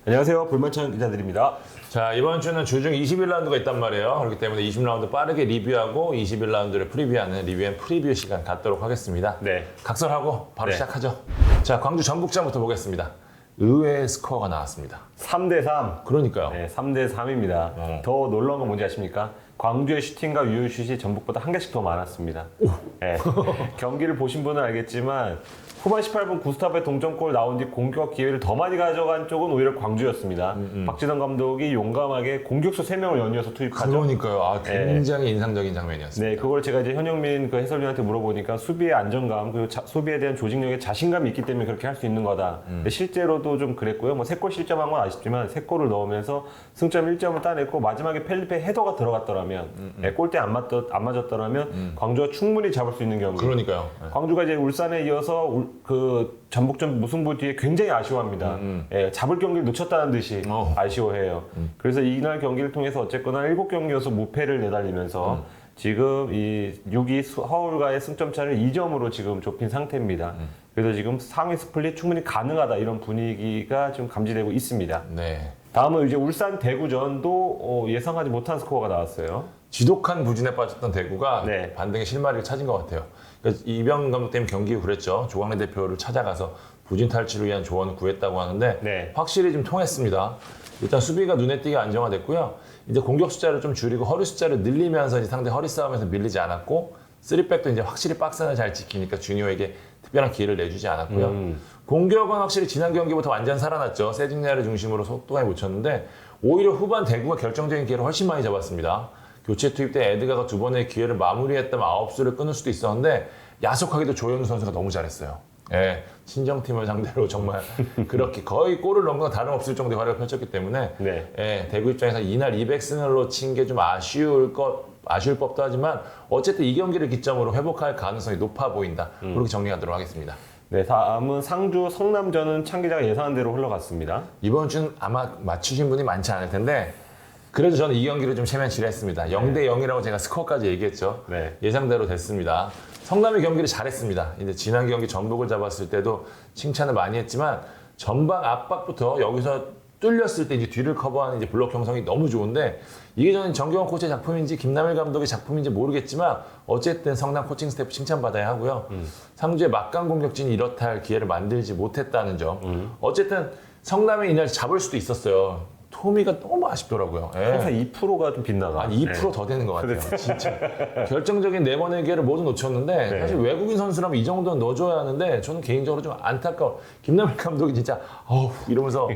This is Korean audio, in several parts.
안녕하세요. 불만찬 기자들입니다. 자, 이번 주는 주중 21라운드가 있단 말이에요. 그렇기 때문에 20라운드 빠르게 리뷰하고 21라운드를 프리뷰하는 리뷰 앤 프리뷰 시간 갖도록 하겠습니다. 네. 각설하고 바로 네. 시작하죠. 자, 광주 전북장부터 보겠습니다. 의외의 스코어가 나왔습니다. 3대3. 그러니까요. 네, 3대3입니다. 더 놀라운 건 뭔지 아십니까? 광주의 슈팅과 유효슛이 전북보다 한 개씩 더 많았습니다. 네. 경기를 보신 분은 알겠지만 후반 18분 구스타브의 동점골 나온 뒤 공격 기회를 더 많이 가져간 쪽은 오히려 광주였습니다. 박진원 감독이 용감하게 공격수 3명을 연이어서 투입하죠. 그러니까요. 아, 굉장히 인상적인 장면이었습니다. 네, 그걸 제가 이제 현영민 그 해설위원한테 물어보니까 수비의 안정감 그리고 수비에 대한 조직력에 자신감이 있기 때문에 그렇게 할 수 있는 거다. 근데 실제로도 좀 그랬고요. 뭐 3골 실점한 건 아쉽지만 3골을 넣으면서 승점 1점을 따냈고 마지막에 펠리페 헤더가 들어갔더라면 골대 안 맞았더라면 광주가 충분히 잡을 수 있는 경기. 그러니까요. 광주가 이제 울산에 이어서 그 전북전 무승부 뒤에 굉장히 아쉬워합니다. 예, 잡을 경기를 놓쳤다는 듯이 아쉬워해요. 그래서 이날 경기를 통해서 어쨌거나 7경기여서 무패를 내달리면서 지금 이 6위 서울과의 승점 차를 2점으로 지금 좁힌 상태입니다. 그래서 지금 상위 스플릿 충분히 가능하다 이런 분위기가 좀 감지되고 있습니다. 네. 다음은 이제 울산 대구전도 예상하지 못한 스코어가 나왔어요. 지독한 부진에 빠졌던 대구가 네. 반등의 실마리를 찾은 것 같아요. 그러니까 이병 감독 때문에 경기 후 그랬죠. 조광래 대표를 찾아가서 부진 탈출을 위한 조언을 구했다고 하는데 네. 확실히 좀 통했습니다. 일단 수비가 눈에 띄게 안정화됐고요. 이제 공격 숫자를 좀 줄이고 허리 숫자를 늘리면서 이제 상대 허리 싸움에서 밀리지 않았고 3백도 이제 확실히 박스는 잘 지키니까 주니어에게 특별한 기회를 내주지 않았고요. 공격은 확실히 지난 경기부터 완전 살아났죠. 세징야를 중심으로 속도가 못 쳤는데 오히려 후반 대구가 결정적인 기회를 훨씬 많이 잡았습니다. 교체 투입된 에드가가 두 번의 기회를 마무리했다면 9수를 끊을 수도 있었는데 야속하게도 조현우 선수가 너무 잘했어요. 예, 친정팀을 상대로 정말 그렇게 거의 골을 넣은 건 다름없을 정도의 활약을 펼쳤기 때문에 네. 예, 대구 입장에서 이날 200승을 친 게 좀 아쉬울 법도 하지만 어쨌든 이 경기를 기점으로 회복할 가능성이 높아 보인다. 그렇게 정리하도록 하겠습니다. 네, 다음은 상주 성남전은 창 기자가 예상한 대로 흘러갔습니다. 이번 주는 아마 맞추신 분이 많지 않을 텐데 그래도 저는 이 경기를 좀 체면질했습니다. 0대0이라고 제가 스코어까지 얘기했죠. 네. 예상대로 됐습니다. 성남이 경기를 잘했습니다. 이제 지난 경기 전북을 잡았을 때도 칭찬을 많이 했지만 전방 압박부터 여기서 뚫렸을 때 이제 뒤를 커버하는 이제 블록 형성이 너무 좋은데 이게 저는 정경원 코치의 작품인지 김남일 감독의 작품인지 모르겠지만 어쨌든 성남 코칭 스태프 칭찬받아야 하고요. 상주의 막강 공격진이 이렇다 할 기회를 만들지 못했다는 점. 어쨌든 성남이 이날 잡을 수도 있었어요. 토미가 너무 아쉽더라고요. 예. 항상 2%가 좀 빗나가. 한 2%더 되는 것 같아요. 진짜. 결정적인 4번의 기회를 모두 놓쳤는데 네. 사실 외국인 선수라면 이 정도는 넣어줘야 하는데 저는 개인적으로 좀 안타까워. 김남일 감독이 진짜 어우 이러면서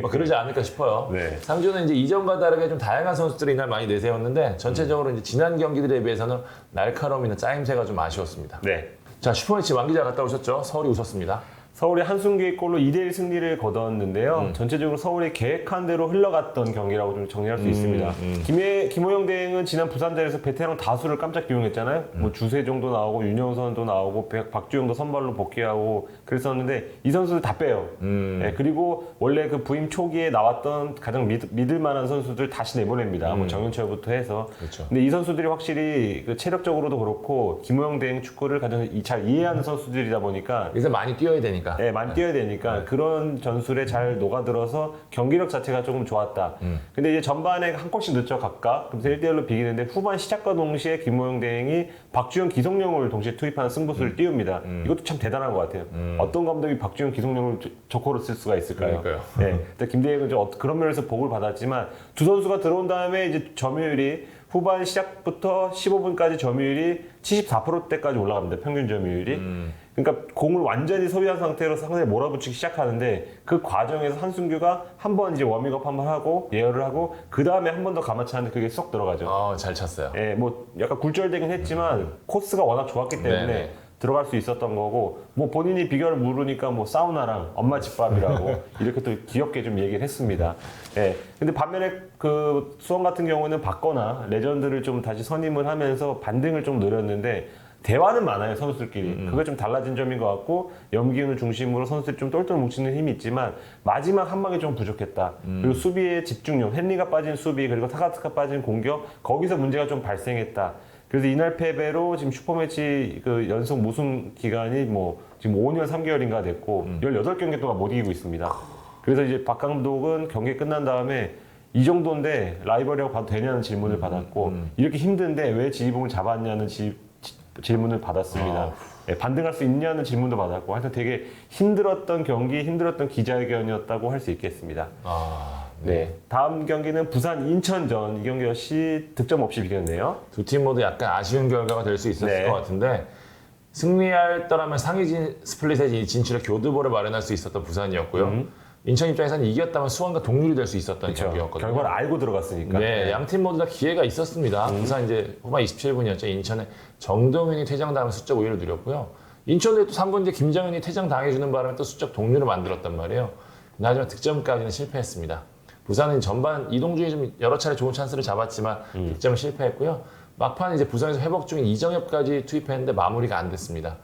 막 그러지 않을까 싶어요. 네. 상주는 이제 이전과 다르게 좀 다양한 선수들이 이날 많이 내세웠는데 전체적으로 이제 지난 경기들에 비해서는 날카로움이나 짜임새가 좀 아쉬웠습니다. 네. 자, 슈퍼매치 왕기자 갔다 오셨죠? 서울이 웃었습니다. 서울이 한순기의 골로 2대1 승리를 거뒀는데요. 전체적으로 서울이 계획한 대로 흘러갔던 경기라고 좀 정리할 수 있습니다. 김호영 대행은 지난 부산대회에서 베테랑 다수를 깜짝 기용했잖아요. 뭐 주세종도 나오고 윤영선도 나오고 박주영도 선발로 복귀하고 그랬었는데 이 선수들 다 빼요. 네, 그리고 원래 그 부임 초기에 나왔던 가장 믿을 만한 선수들 다시 내보냅니다. 뭐 정윤철부터 해서. 그렇죠. 근데 이 선수들이 확실히 그 체력적으로도 그렇고 김호영 대행 축구를 가장 잘 이해하는 선수들이다 보니까 그래서 많이 뛰어야 되니까. 네, 많이 뛰어야 되니까 그런 전술에 잘 녹아들어서 경기력 자체가 조금 좋았다. 근데 이제 전반에 한 골씩 넣죠, 각각. 그래서 1대1로 비기는데 후반 시작과 동시에 김호영 대행이 박주영, 기성용을 동시에 투입하는 승부수를 띄웁니다. 이것도 참 대단한 것 같아요. 어떤 감독이 박주영, 기성용을 조커로 쓸 수가 있을까요? 그러니까요. 네, 일단 김대행은 좀 그런 면에서 복을 받았지만 두 선수가 들어온 다음에 이제 점유율이 후반 시작부터 15분까지 점유율이 74%대까지 올라갑니다. 평균 점유율이. 그러니까 공을 완전히 소유한 상태로 상대에 몰아붙이기 시작하는데 그 과정에서 한순규가 한 번 이제 워밍업 한번 하고 예열을 하고 그 다음에 한 번 더 감아차는데 그게 쏙 들어가죠. 잘 찼어요. 예, 뭐 약간 굴절되긴 했지만 코스가 워낙 좋았기 때문에 네네. 들어갈 수 있었던 거고 뭐 본인이 비결을 물으니까 뭐 사우나랑 엄마 집밥이라고 이렇게 또 귀엽게 좀 얘기를 했습니다. 예. 근데 반면에 그 수원 같은 경우는 받거나 레전드를 좀 다시 선임을 하면서 반등을 좀 노렸는데 대화는 많아요, 선수들끼리. 그게 좀 달라진 점인 것 같고 염기훈을 중심으로 선수들이 좀 똘똘 뭉치는 힘이 있지만 마지막 한 방이 좀 부족했다. 그리고 수비의 집중력, 헨리가 빠진 수비 그리고 타가트가 빠진 공격 거기서 문제가 좀 발생했다. 그래서 이날 패배로 지금 슈퍼매치 그 연속 무승 기간이 뭐 지금 5년 3개월인가 됐고 18경기 동안 못 이기고 있습니다. 그래서 이제 박 감독은 경기 끝난 다음에 이 정도인데 라이벌이라고 봐도 되냐는 질문을 받았고 이렇게 힘든데 왜 지휘봉을 잡았냐는 질문을 받았습니다. 예, 반등할 수 있냐는 질문도 받았고 하여튼 되게 힘들었던 경기, 힘들었던 기자회견이었다고 할 수 있겠습니다. 네. 다음 경기는 부산 인천전. 이 경기 역시 득점 없이 비겼네요. 두 팀 모두 약간 아쉬운 결과가 될 수 있었을 네. 것 같은데 승리했더라면 상위 스플릿에 진출의 교두보를 마련할 수 있었던 부산이었고요. 인천 입장에서는 이겼다면 수원과 동률이 될 수 있었던 경기였거든요. 결과를 알고 들어갔으니까. 네, 양 팀 모두 다 기회가 있었습니다. 부산 이제 후반 27분이었죠. 인천에 정동윤이 퇴장당하면 수적 우위를 누렸고요. 인천도 또 3분 뒤에 김정현이 퇴장당해주는 바람에 또 수적 동률을 만들었단 말이에요. 하지만 득점까지는 실패했습니다. 부산은 전반 이동준이 좀 여러 차례 좋은 찬스를 잡았지만 득점을 실패했고요. 막판 이제 부산에서 회복 중인 이정엽까지 투입했는데 마무리가 안 됐습니다.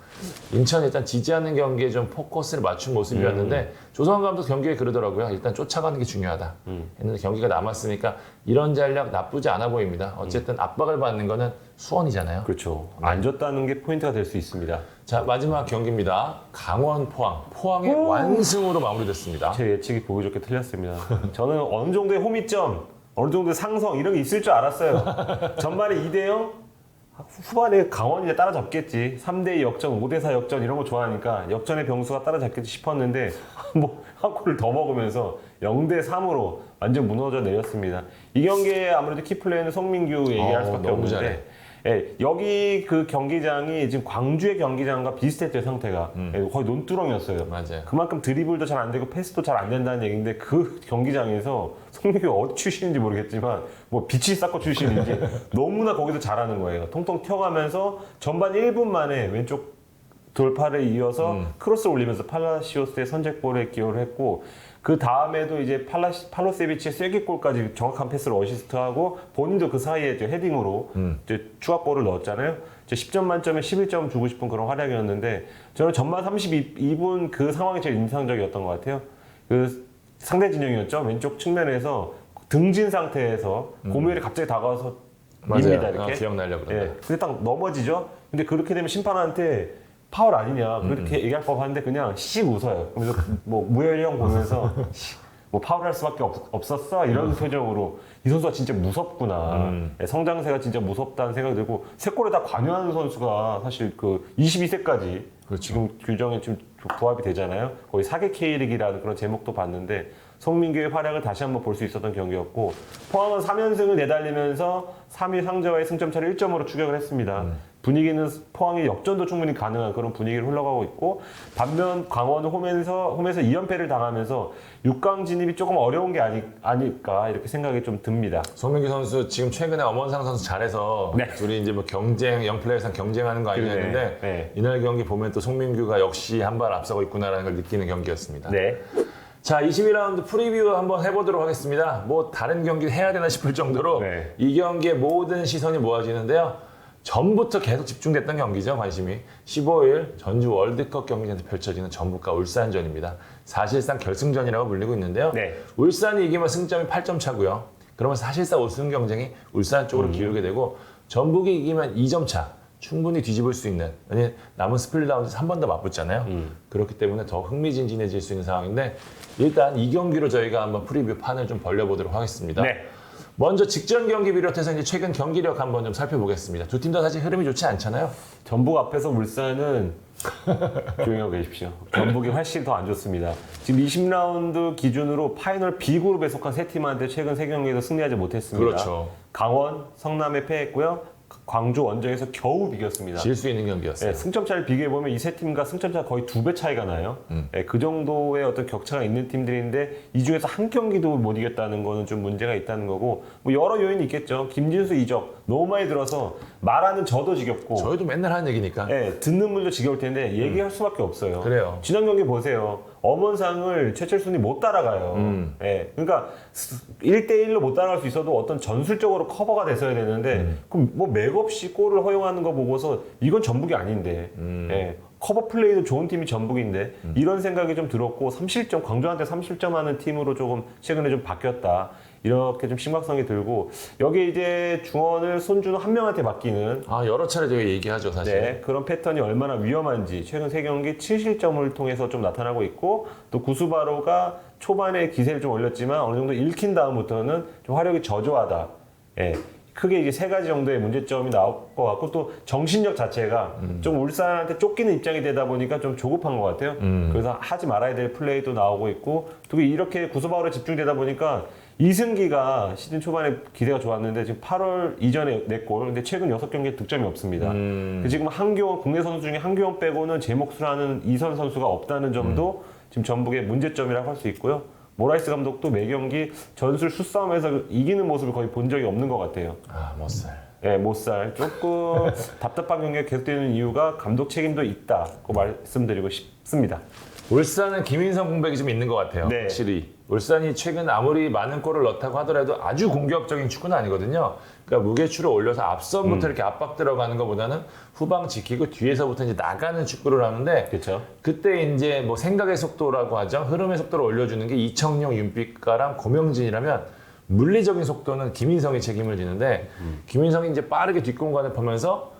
인천이 일단 지지 않는 경기에 좀 포커스를 맞춘 모습이었는데 조성환 감독 경기에 그러더라고요. 일단 쫓아가는 게 중요하다. 했는데 경기가 남았으니까 이런 전략 나쁘지 않아 보입니다. 어쨌든 압박을 받는 거는 수원이잖아요. 그렇죠. 안 졌다는 게 포인트가 될 수 있습니다. 자, 마지막 경기입니다. 강원 포항. 포항의 완승으로 마무리됐습니다. 제 예측이 보기 좋게 틀렸습니다. 저는 어느 정도의 호미점, 어느 정도의 상성 이런 게 있을 줄 알았어요. 전반에 2대0, 후반에 강원이 이제 따라잡겠지. 3대2 역전, 5대4 역전 이런 거 좋아하니까 역전의 병수가 따라잡겠지 싶었는데 뭐 한 골을 더 먹으면서 0대3으로 완전 무너져 내렸습니다. 이 경기에 아무래도 키플레이는 송민규 얘기할 수밖에 너무 없는데 잘해. 예, 여기 그 경기장이 지금 광주의 경기장과 비슷했죠, 상태가. 예, 거의 논두렁이었어요. 맞아요. 그만큼 드리블도 잘 안 되고 패스도 잘 안 된다는 얘기인데 그 경기장에서 송민규가 어디 출신인지 모르겠지만 뭐 비치 사커 출신인지 너무나 거기서 잘하는 거예요. 통통 튀어가면서 전반 1분 만에 왼쪽 돌파를 이어서 크로스를 올리면서 팔라시오스의 선제골에 기여를 했고 그 다음에도 이제 팔로세비치의 쐐기골까지 정확한 패스를 어시스트하고 본인도 그 사이에 이제 헤딩으로 이제 추가골을 넣었잖아요. 이제 10점 만점에 11점 주고 싶은 그런 활약이었는데 저는 전반 32분 그 상황이 제일 인상적이었던 것 같아요. 그 상대 진영이었죠. 왼쪽 측면에서 등진 상태에서 고무열이 갑자기 다가와서 밉니다 이렇게. 기억나려고 그런다. 예. 근데 딱 넘어지죠. 근데 그렇게 되면 심판한테 파울 아니냐 그렇게 얘기할 법한데 그냥 씩 웃어요. 그래서 뭐 무열이 형 보면서 뭐 파울할 수밖에 없었어 이런 표정으로 이 선수가 진짜 무섭구나. 예, 성장세가 진짜 무섭다는 생각이 들고 세 골에 다 관여하는 선수가 사실 그 22세까지 지금 규정에 지금 부합이 되잖아요. 거의 4개 K리그라는 그런 제목도 봤는데 송민규의 활약을 다시 한번 볼 수 있었던 경기였고 포항은 3연승을 내달리면서 3위 상대와의 승점차를 1점으로 추격을 했습니다. 분위기는 포항이 역전도 충분히 가능한 그런 분위기를 흘러가고 있고 반면 강원은 홈에서 2연패를 당하면서 6강 진입이 조금 어려운 게 아닐까 이렇게 생각이 좀 듭니다. 송민규 선수 지금 최근에 엄원상 선수 잘해서 네. 둘이 이제 뭐 경쟁, 영플레이상 경쟁하는 거 아니냐 그러네. 했는데 네. 이날 경기 보면 또 송민규가 역시 한 발 앞서고 있구나라는 걸 느끼는 경기였습니다. 네. 자, 22라운드 프리뷰 한번 해보도록 하겠습니다. 뭐 다른 경기 해야 되나 싶을 정도로 네. 이 경기에 모든 시선이 모아지는데요. 전부터 계속 집중됐던 경기죠, 관심이. 15일 전주 월드컵 경기장에서 펼쳐지는 전북과 울산전입니다. 사실상 결승전이라고 불리고 있는데요. 네. 울산이 이기면 승점이 8점 차고요. 그러면 사실상 우승 경쟁이 울산 쪽으로 기울게 되고 전북이 이기면 2점 차. 충분히 뒤집을 수 있는, 왜냐면 남은 스플릿 라운드에서 한 번 더 맞붙잖아요. 그렇기 때문에 더 흥미진진해질 수 있는 상황인데 일단 이 경기로 저희가 한번 프리뷰 판을 좀 벌려보도록 하겠습니다. 네. 먼저 직전 경기 비롯해서 이제 최근 경기력 한번 좀 살펴보겠습니다. 두 팀 다 사실 흐름이 좋지 않잖아요. 전북 앞에서 울산은 조용히 하고 계십시오. 전북이 훨씬 더 안 좋습니다. 지금 20라운드 기준으로 파이널 B그룹에 속한 세 팀한테 최근 세 경기에서 승리하지 못했습니다. 그렇죠. 강원, 성남에 패했고요. 광주 원정에서 겨우 비겼습니다. 질 수 있는 경기였어요. 네, 승점차를 비교해보면 이 세 팀과 승점차가 거의 2배 차이가 나요. 네, 그 정도의 어떤 격차가 있는 팀들인데 이 중에서 한 경기도 못 이겼다는 거는 좀 문제가 있다는 거고 뭐 여러 요인이 있겠죠. 김진수 이적 너무 많이 들어서 말하는 저도 지겹고 저희도 맨날 하는 얘기니까. 네, 듣는 분도 지겨울 텐데 얘기할 수밖에 없어요. 그래요. 지난 경기 보세요. 엄원상을 최철순이 못 따라가요. 네, 그러니까 1대1로 못 따라갈 수 있어도 어떤 전술적으로 커버가 됐어야 되는데 그럼 뭐 맥없이 골을 허용하는 거 보고서 이건 전북이 아닌데 예, 커버 플레이도 좋은 팀이 전북인데 이런 생각이 좀 들었고 3실점 광주한테 3실점 하는 팀으로 조금 최근에 좀 바뀌었다. 이렇게 좀 심각성이 들고 여기 이제 중원을 손준호 한 명한테 맡기는 여러 차례 저희가 얘기하죠, 사실. 네, 그런 패턴이 얼마나 위험한지 최근 3경기 7실점을 통해서 좀 나타나고 있고 또 구수바로가 초반에 기세를 좀 올렸지만 어느 정도 읽힌 다음부터는 좀 화력이 저조하다. 예, 크게 이제 3가지 정도의 문제점이 나올 것 같고 또 정신력 자체가 좀 울산한테 쫓기는 입장이 되다 보니까 좀 조급한 것 같아요. 그래서 하지 말아야 될 플레이도 나오고 있고 또 이렇게 구수바로에 집중되다 보니까 이승기가 시즌 초반에 기대가 좋았는데 지금 8월 이전에 4골 근데 최근 6경기에 득점이 없습니다. 지금 한교원 국내 선수 중에 한교원 빼고는 제 몫을 하는 이선 선수가 없다는 점도 지금 전북의 문제점이라고 할 수 있고요. 모라이스 감독도 매 경기 전술 수싸움에서 이기는 모습을 거의 본 적이 없는 것 같아요. 못살. 네, 못살. 조금 답답한 경기가 계속되는 이유가 감독 책임도 있다고 말씀드리고 싶습니다. 울산은 김인성 공백이 좀 있는 것 같아요. 네. 확실히. 울산이 최근 아무리 많은 골을 넣다고 하더라도 아주 공격적인 축구는 아니거든요. 그러니까 무게추를 올려서 앞선부터 이렇게 압박 들어가는 것보다는 후방 지키고 뒤에서부터 이제 나가는 축구를 하는데 그렇죠. 그때 이제 뭐 생각의 속도라고 하죠. 흐름의 속도를 올려주는 게 이청용, 윤빛가랑 고명진이라면 물리적인 속도는 김인성이 책임을 지는데 김인성이 이제 빠르게 뒷공간을 파면서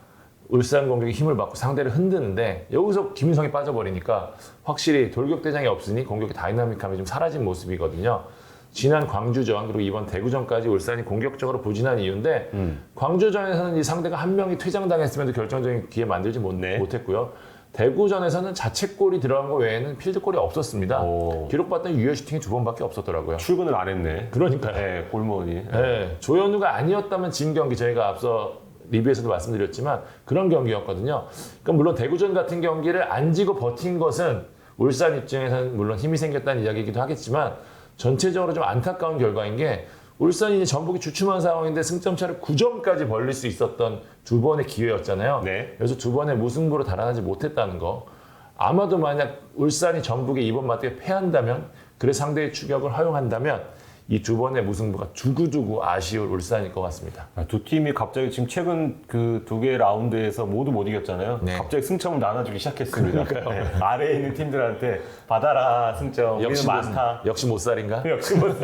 울산 공격에 힘을 받고 상대를 흔드는데 여기서 김인성이 빠져버리니까 확실히 돌격대장이 없으니 공격의 다이나믹함이 좀 사라진 모습이거든요. 지난 광주전 그리고 이번 대구전까지 울산이 공격적으로 부진한 이유인데 광주전에서는 이 상대가 한 명이 퇴장당했으면 결정적인 기회 만들지 못했고요. 대구전에서는 자책골이 들어간 거 외에는 필드골이 없었습니다. 기록봤더니 유효 슈팅이 2번밖에 없었더라고요. 출근을 안 했네. 그러니까요. 네, 골무원이. 네, 조현우가 아니었다면 진 경기 저희가 앞서 리뷰에서도 말씀드렸지만 그런 경기였거든요. 그러니까 물론 대구전 같은 경기를 안 지고 버틴 것은 울산 입장에서는 물론 힘이 생겼다는 이야기이기도 하겠지만 전체적으로 좀 안타까운 결과인 게 울산이 이제 전북이 주춤한 상황인데 승점차를 9점까지 벌릴 수 있었던 2번의 기회였잖아요. 네. 그래서 2번의 무승부로 달아나지 못했다는 거. 아마도 만약 울산이 전북에 이번 맞대에 패한다면 그래 상대의 추격을 허용한다면 이 2번의 무승부가 두고두고 아쉬울 울산일 것 같습니다. 두 팀이 갑자기 지금 최근 그 2개의 라운드에서 모두 못 이겼잖아요. 네. 갑자기 승점을 나눠주기 시작했습니다. 그러니까요. 네. 아래에 있는 팀들한테 받아라 승점. 역시 우리는 많다. 역시 못살인가? 역시 못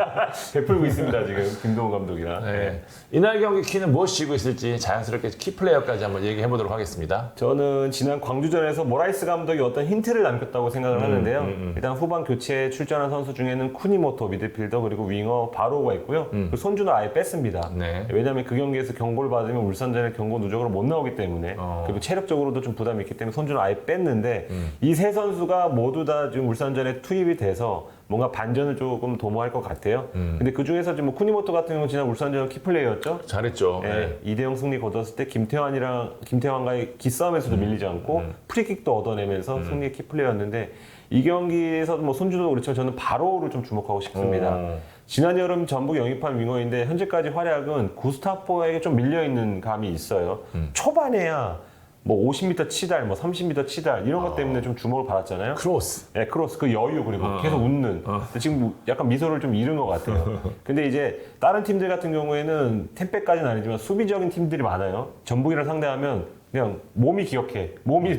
베풀고 있습니다 지금 김동훈 감독이랑. 네. 이날 경기 키는 무엇이 쥐고 있을지 자연스럽게 키플레이어까지 한번 얘기해 보도록 하겠습니다. 저는 지난 광주전에서 모라이스 감독이 어떤 힌트를 남겼다고 생각을 하는데요. 일단 후반 교체에 출전한 선수 중에는 쿠니모토 미드필더 그리고 윙어 바로가 있고요. 그리고 손준호 아예 뺐습니다. 네. 왜냐하면 그 경기에서 경고를 받으면 울산전에 경고 누적으로 못 나오기 때문에 그리고 체력적으로도 좀 부담이 있기 때문에 손준호 아예 뺐는데 이 세 선수가 모두 다 지금 울산전에 투입이 돼서 뭔가 반전을 조금 도모할 것 같아요. 근데 그 중에서 지금 뭐 쿠니모토 같은 경우는 지난 울산전 키플레이였죠. 잘했죠. 네. 2대0 승리 거뒀을 때 김태환과의 기싸움에서도 밀리지 않고 프리킥도 얻어내면서 승리의 키플레이였는데 이 경기에서도 뭐 손준호도 그렇지만 저는 바로를 좀 주목하고 싶습니다. 지난 여름 전북 영입한 윙어인데 현재까지 활약은 구스타포에게 좀 밀려있는 감이 있어요. 초반에야 뭐 50m 치달, 뭐 30m 치달 이런 것 때문에 좀 주목을 받았잖아요. 크로스. 네, 크로스 그 여유 그리고 계속 웃는. 근데 지금 약간 미소를 좀 잃은 것 같아요. 근데 이제 다른 팀들 같은 경우에는 템백까지는 아니지만 수비적인 팀들이 많아요. 전북이랑 상대하면 그냥 몸이 기억해. 몸이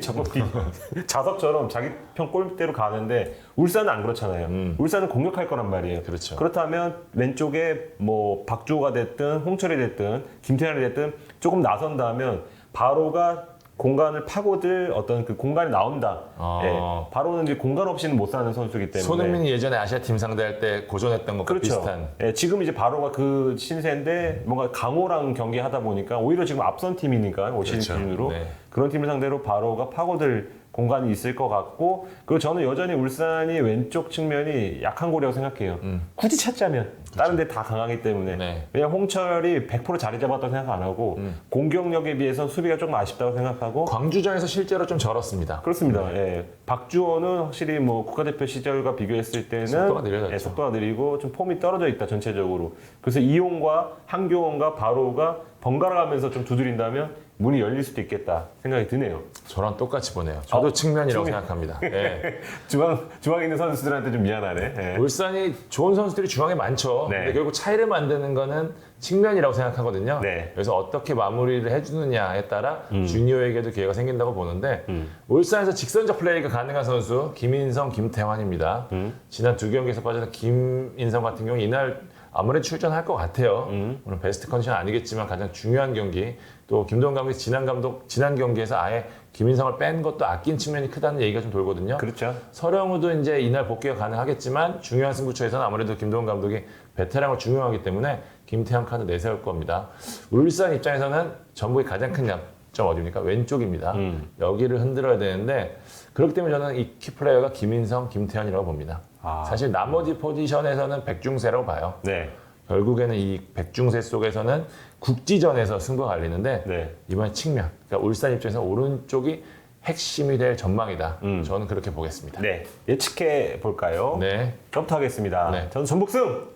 자석처럼 자기 편 골대로 가는데 울산은 안 그렇잖아요. 울산은 공격할 거란 말이에요. 그렇죠. 그렇다면 왼쪽에 뭐 박주호가 됐든 홍철이 됐든 김태환이 됐든 조금 나선다면 바로가 공간을 파고들 어떤 그 공간이 나온다. 예, 바로는 이제 공간 없이는 못 사는 선수이기 때문에. 손흥민이 예전에 아시아 팀 상대할 때 고전했던 것과 그렇죠. 비슷한. 예, 지금 이제 바로가 그 신세인데 뭔가 강호랑 경기하다 보니까 오히려 지금 앞선 팀이니까 올 시즌 그렇죠. 기준으로 네. 그런 팀을 상대로 바로가 파고들 공간이 있을 것 같고 그리고 저는 여전히 울산이 왼쪽 측면이 약한 고리라고 생각해요. 굳이 찾자면 다른 데 다 강하기 때문에 네. 왜냐면 홍철이 100% 자리 잡았다고 생각 안 하고 공격력에 비해서 수비가 조금 아쉽다고 생각하고 광주전에서 실제로 좀 절었습니다. 그렇습니다. 예. 박주호는 확실히 뭐 국가대표 시절과 비교했을 때는 속도가 느려졌죠. 예, 속도가 느리고 좀 폼이 떨어져 있다 전체적으로. 그래서 이용과 한교원과 바로가 번갈아 가면서 좀 두드린다면 문이 열릴 수도 있겠다 생각이 드네요. 저랑 똑같이 보네요. 저도 측면이라고 생각합니다. 예. 중앙에 있는 선수들한테 좀 미안하네. 예. 울산이 좋은 선수들이 중앙에 많죠. 네. 근데 결국 차이를 만드는 거는 측면이라고 생각하거든요. 네. 그래서 어떻게 마무리를 해주느냐에 따라 주니어에게도 기회가 생긴다고 보는데 울산에서 직선적 플레이가 가능한 선수 김인성, 김태환입니다. 지난 2경기에서 빠져서 김인성 같은 경우 이날 아무래도 출전할 것 같아요. 물론 베스트 컨디션 아니겠지만 가장 중요한 경기, 또 김도현 감독이 지난 경기에서 아예 김인성을 뺀 것도 아낀 측면이 크다는 얘기가 좀 돌거든요. 그렇죠. 서령우도 이제 이날 복귀가 가능하겠지만 중요한 승부처에서는 아무래도 김도현 감독이 베테랑을 중요하기 때문에 김태형 카드 내세울 겁니다. 울산 입장에서는 전북의 가장 큰 약점 어디입니까? 왼쪽입니다. 여기를 흔들어야 되는데 그렇기 때문에 저는 이 키플레이어가 김인성, 김태현이라고 봅니다. 사실 나머지 포지션에서는 백중세라고 봐요. 네. 결국에는 이 백중세 속에서는 국지전에서 승부가 갈리는데 네. 이번에 측면, 그러니까 울산 입장에서 오른쪽이 핵심이 될 전망이다. 저는 그렇게 보겠습니다. 네. 예측해 볼까요? 네. 저부터 하겠습니다. 네. 저는 전북승!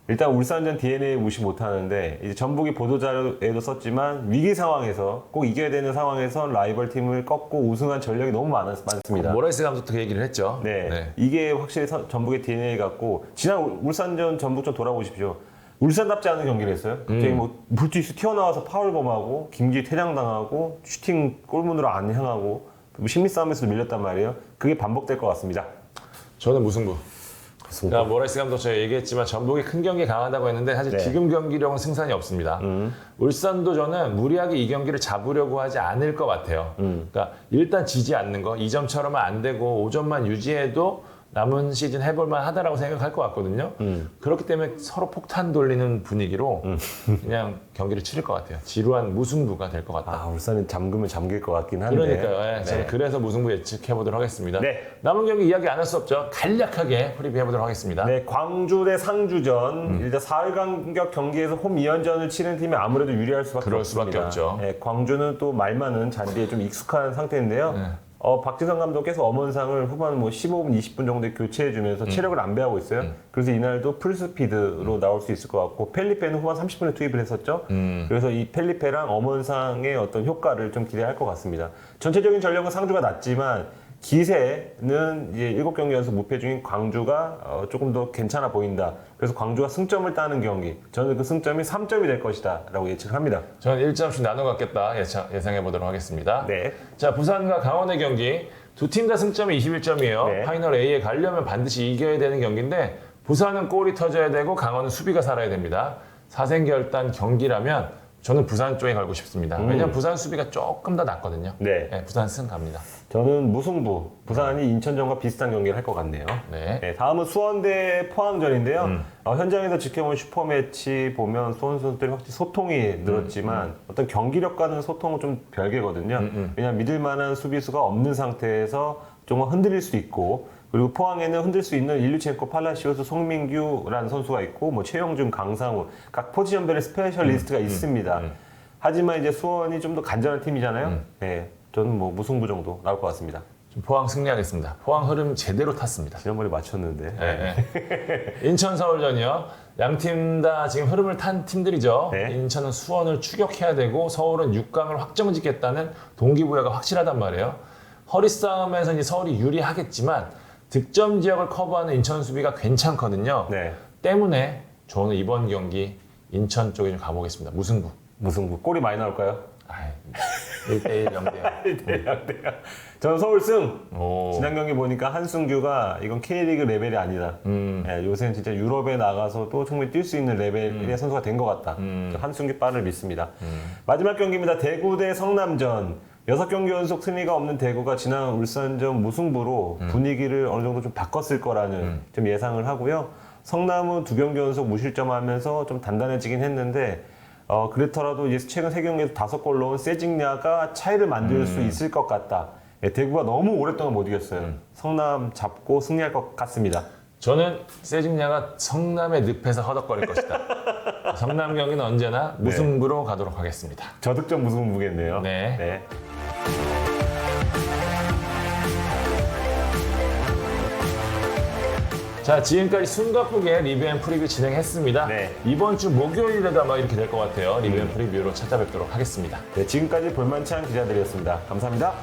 일단 울산전 DNA 무시 못하는데 이제 전북이 보도자료에도 썼지만 위기 상황에서 꼭 이겨야 되는 상황에서 라이벌 팀을 꺾고 우승한 전력이 너무 많습니다. 모라이스 감독도 그 얘기를 했죠. 네. 이게 확실히 전북의 DNA 같고 지난 울산전 전북전 돌아보십시오. 울산답지 않은 경기를 했어요. 갑자기 뭐 물티슈 튀어나와서 파울범하고 김기희 퇴장당하고 슈팅 골문으로 안 향하고 심리 싸움에서 밀렸단 말이에요. 그게 반복될 것 같습니다. 저는 무승부. 그러니까 모라이스 감독 제가 얘기했지만 전북이 큰 경기에 강하다고 했는데 사실 네. 지금 경기력은 승산이 없습니다. 울산도 저는 무리하게 이 경기를 잡으려고 하지 않을 것 같아요. 그러니까 일단 지지 않는 거 2점처럼은 안 되고 5점만 유지해도 남은 시즌 해볼만 하다라고 생각할 것 같거든요. 그렇기 때문에 서로 폭탄 돌리는 분위기로 그냥 경기를 치를 것 같아요. 지루한 무승부가 될 것 같다. 울산은 잠그면 잠길 것 같긴 한데. 그러니까요. 예, 저는 그래서 무승부 예측해보도록 하겠습니다. 네. 남은 경기 이야기 안 할 수 없죠. 간략하게 프리뷰해보도록 하겠습니다. 네, 광주 대 상주전. 일단 사흘 간격 경기에서 홈 2연전을 치는 팀이 아무래도 유리할 수밖에 그럴 없습니다. 수밖에 없죠. 네, 광주는 또 말 많은 잔디에 좀 익숙한 상태인데요. 네. 박지성 감독께서 엄원상을 후반 뭐 15분, 20분 정도에 교체해주면서 체력을 안배하고 있어요. 그래서 이날도 풀스피드로 나올 수 있을 것 같고 펠리페는 후반 30분에 투입을 했었죠. 그래서 이 펠리페랑 엄원상의 어떤 효과를 좀 기대할 것 같습니다. 전체적인 전력은 상주가 낮지만 기세는 이제 7경기 연속 무패 중인 광주가 조금 더 괜찮아 보인다. 그래서 광주가 승점을 따는 경기. 저는 그 승점이 3점이 될 것이다 라고 예측합니다. 저는 1점씩 나눠 갖겠다 예상해보도록 하겠습니다. 네. 자, 부산과 강원의 경기. 두 팀 다 승점이 21점이에요. 네. 파이널 A에 가려면 반드시 이겨야 되는 경기인데 부산은 골이 터져야 되고 강원은 수비가 살아야 됩니다. 사생결단 경기라면 저는 부산 쪽에 걸고 싶습니다. 왜냐면 부산 수비가 조금 더 낫거든요. 네. 부산 승 갑니다. 저는 무승부. 부산이 인천전과 비슷한 경기를 할 것 같네요. 네. 네, 다음은 수원 대 포항전인데요. 현장에서 지켜본 슈퍼매치 보면 수원 선수들이 확실히 소통이 늘었지만 어떤 경기력과는 소통은 좀 별개거든요. 왜냐하면 믿을 만한 수비수가 없는 상태에서 조금 흔들릴 수 있고 그리고 포항에는 흔들 수 있는 일류첸코, 팔라시오스, 송민규라는 선수가 있고 뭐 최영준, 강상우 각 포지션별의 스페셜리스트가 있습니다. 하지만 이제 수원이 좀 더 간절한 팀이잖아요. 네, 저는 뭐 무승부 정도 나올 것 같습니다. 좀 포항 승리하겠습니다. 포항 흐름 제대로 탔습니다. 지난번에 맞췄는데. 네. 인천 서울전이요. 양 팀 다 지금 흐름을 탄 팀들이죠. 네. 인천은 수원을 추격해야 되고 서울은 6강을 확정짓겠다는 동기부여가 확실하단 말이에요. 허리 싸움에서 이제 서울이 유리하겠지만 득점 지역을 커버하는 인천 수비가 괜찮거든요. 네. 때문에 저는 이번 경기 인천 쪽에 좀 가보겠습니다. 무승부. 무승부. 골이 많이 나올까요? 1대1 0대0. 저는 서울승. 오. 지난 경기 보니까 한승규가 이건 K리그 레벨이 아니다. 예, 요새는 진짜 유럽에 나가서도 충분히 뛸 수 있는 레벨의 선수가 된 것 같다. 한승규 빠를 믿습니다. 마지막 경기입니다. 대구 대 성남전. 6경기 연속 승리가 없는 대구가 지난 울산전 무승부로 분위기를 어느 정도 좀 바꿨을 거라는 좀 예상을 하고요. 성남은 2경기 연속 무실점하면서 좀 단단해지긴 했는데 그렇더라도 이제 최근 3경기에서 5골 넣은 세징야가 차이를 만들 수 있을 것 같다. 예, 대구가 너무 오랫동안 못 이겼어요. 성남 잡고 승리할 것 같습니다. 저는 세징야가 성남의 늪에서 허덕거릴 것이다. 성남 경기는 언제나 무승부로 가도록 하겠습니다. 저득점 무승부겠네요. 네. 자, 지금까지 숨가쁘게 리뷰 앤 프리뷰 진행했습니다. 네. 이번 주 목요일에도 아마 이렇게 될 것 같아요. 리뷰 앤 프리뷰로 찾아뵙도록 하겠습니다. 네, 지금까지 볼만치 않은 기자들이었습니다. 감사합니다.